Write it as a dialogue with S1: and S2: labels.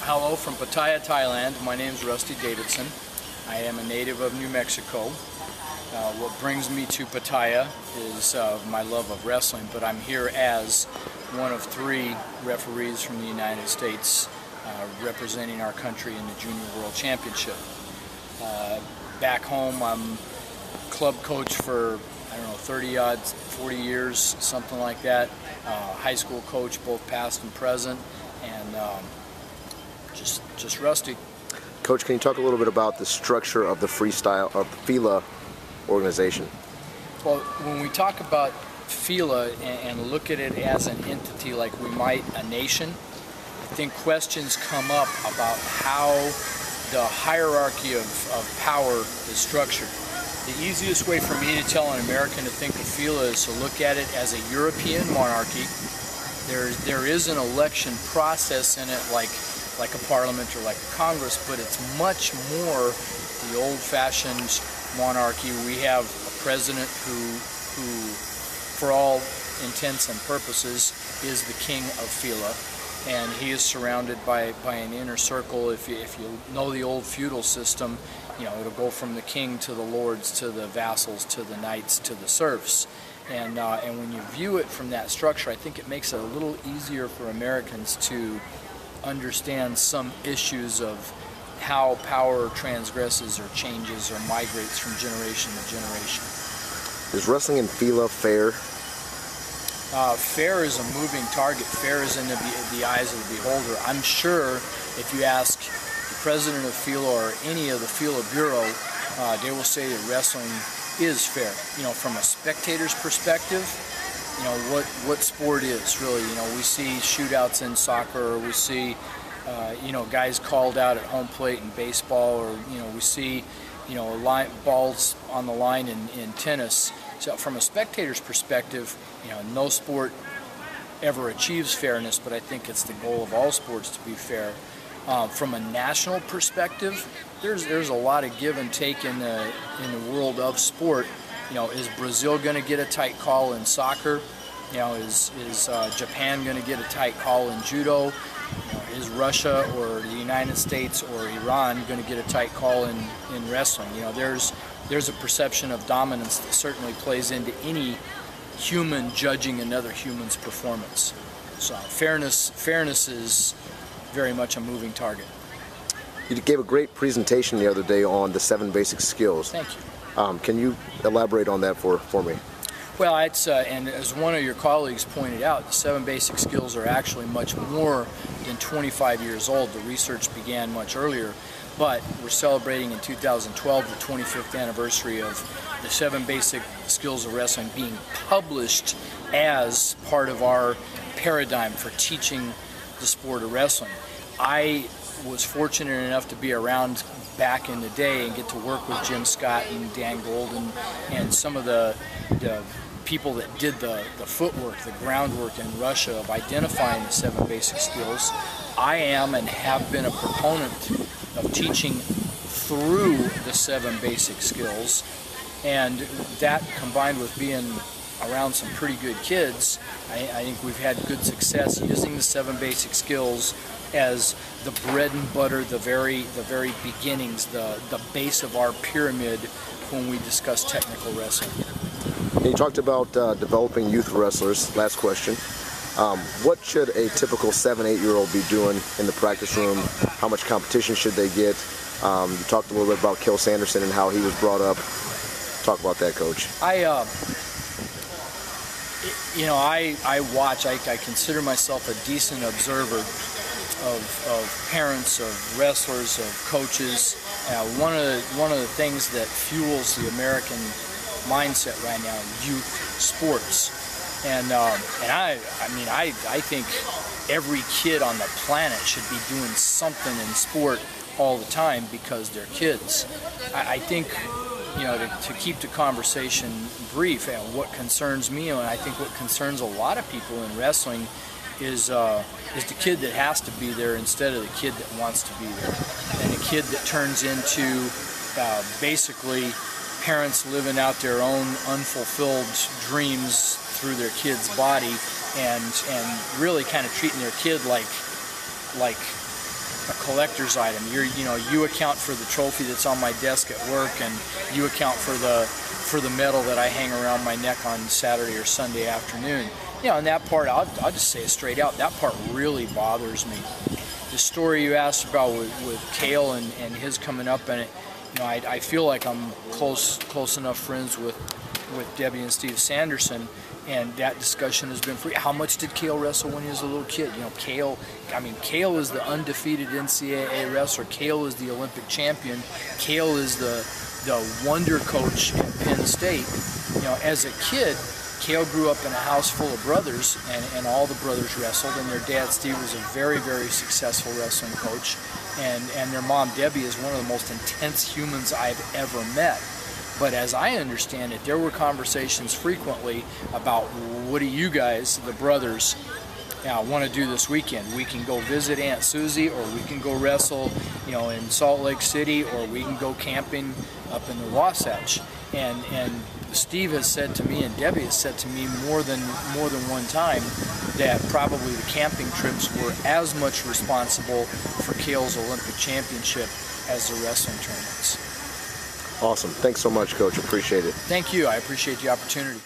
S1: Hello from Pattaya, Thailand. My name is Rusty Davidson. I am a native of New Mexico. What brings me to Pattaya is my love of wrestling, but I'm here as one of 3 referees from the United States representing our country in the Junior World Championship. Back home, I'm club coach for, I don't know, 30-odd, 40 years, something like that. High school coach, both past and present, and just Rusty.
S2: Coach, can you talk a little bit about the structure of the freestyle of the Fila organization?
S1: Well, when we talk about Fila and look at it as an entity like we might a nation, I think questions come up about how the hierarchy of power is structured. The easiest way for me to tell an American to think of Fila is to look at it as a European monarchy. There is an election process in it like a parliament or like a Congress, but it's much more the old-fashioned monarchy. We have a president who for all intents and purposes is the king of Fila, and he is surrounded by an inner circle. If you know the old feudal system, you know, it'll go from the king to the lords to the vassals to the knights to the serfs. And when you view it from that structure, I think it makes it a little easier for Americans to understand some issues of how power transgresses or changes or migrates from generation to generation.
S2: Is wrestling in Fila fair?
S1: Fair is a moving target. Fair is in the eyes of the beholder. I'm sure if you ask the president of Fila or any of the Fila Bureau, they will say that wrestling is fair. You know, from a spectator's perspective, you know, what sport is really, you know, we see shootouts in soccer, or we see, you know, guys called out at home plate in baseball, or, you know, we see, you know, balls on the line in tennis. So from a spectator's perspective, you know, no sport ever achieves fairness, but I think it's the goal of all sports to be fair. From a national perspective, there's a lot of give and take in the world of sport. You know, is Brazil going to get a tight call in soccer? You know, is Japan going to get a tight call in judo? You know, is Russia or the United States or Iran going to get a tight call in wrestling? You know, there's a perception of dominance that certainly plays into any human judging another human's performance. So fairness is very much a moving target.
S2: You gave a great presentation the other day on the 7 basic skills.
S1: Thank you.
S2: Can you elaborate on that for me?
S1: Well, it's and as one of your colleagues pointed out, the 7 basic skills are actually much more than 25 years old. The research began much earlier, but we're celebrating in 2012 the 25th anniversary of the 7 basic skills of wrestling being published as part of our paradigm for teaching the sport of wrestling. I was fortunate enough to be around back in the day and get to work with Jim Scott and Dan Gold and some of the people that did the footwork, the groundwork in Russia of identifying the 7 basic skills. I am and have been a proponent of teaching through the 7 basic skills, and that combined with being around some pretty good kids, I think we've had good success using the 7 basic skills as the bread and butter, the very beginnings, the base of our pyramid when we discuss technical wrestling.
S2: You talked about developing youth wrestlers. Last question. What should a typical 7-8-year-old be doing in the practice room? How much competition should they get? You talked a little bit about Cael Sanderson and how he was brought up. Talk about that, Coach.
S1: You know, I watch. I consider myself a decent observer of parents, of wrestlers, of coaches. One of the things that fuels the American mindset right now is youth sports, and I think every kid on the planet should be doing something in sport all the time because they're kids. I think, you know, to keep the conversation brief, what concerns me, and I think what concerns a lot of people in wrestling, is the kid that has to be there instead of the kid that wants to be there, and a kid that turns into basically parents living out their own unfulfilled dreams through their kid's body, and really kind of treating their kid like a collector's item. You account for the trophy that's on my desk at work, and you account for the medal that I hang around my neck on Saturday or Sunday afternoon. And that part, I'll just say it straight out, that part really bothers me. The story you asked about with Cael and his coming up, and I feel like I'm close enough friends with Debbie and Steve Sanderson, and that discussion has been free. How much did Cael wrestle when he was a little kid? Cael is the undefeated NCAA wrestler. Cael is the Olympic champion. Cael is the wonder coach at Penn State. As a kid, Cael grew up in a house full of brothers, and all the brothers wrestled, and their dad Steve was a very, very successful wrestling coach, and their mom Debbie is one of the most intense humans I've ever met. But as I understand it, there were conversations frequently about, what do you guys, the brothers, want to do this weekend? We can go visit Aunt Susie, or we can go wrestle, in Salt Lake City, or we can go camping up in the Wasatch. And Steve has said to me, and Debbie has said to me more than one time, that probably the camping trips were as much responsible for Cael's Olympic championship as the wrestling tournaments.
S2: Awesome. Thanks so much, Coach. Appreciate it.
S1: Thank you. I appreciate the opportunity.